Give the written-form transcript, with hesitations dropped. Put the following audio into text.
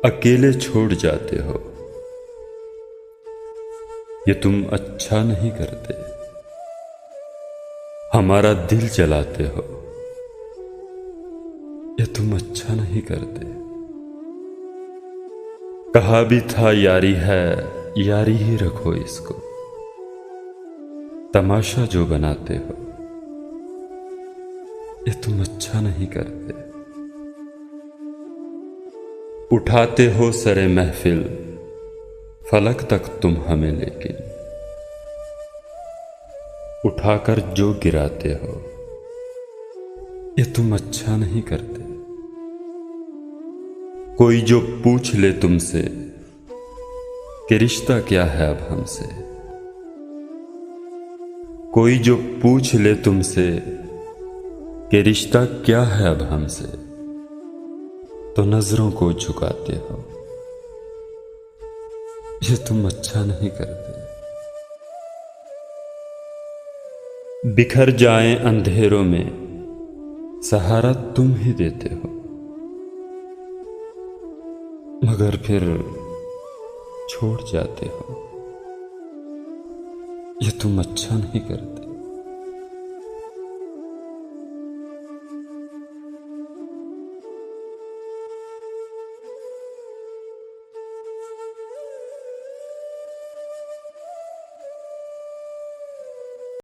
अकेले छोड़ जाते हो, ये तुम अच्छा नहीं करते। हमारा दिल जलाते हो, ये तुम अच्छा नहीं करते। कहा भी था यारी है, यारी ही रखो इसको। तमाशा जो बनाते हो, ये तुम अच्छा नहीं करते। उठाते हो सरे महफिल, फलक तक तुम हमें, लेकिन उठाकर जो गिराते हो, ये तुम अच्छा नहीं करते। कोई जो पूछ ले तुमसे कि रिश्ता क्या है अब हमसे, कोई जो पूछ ले तुमसे कि रिश्ता क्या है अब हमसे, तो नजरों को झुकाते हो, ये तुम अच्छा नहीं करते। बिखर जाएं अंधेरों में, सहारा तुम ही देते हो, मगर फिर छोड़ जाते हो, ये तुम अच्छा नहीं करते।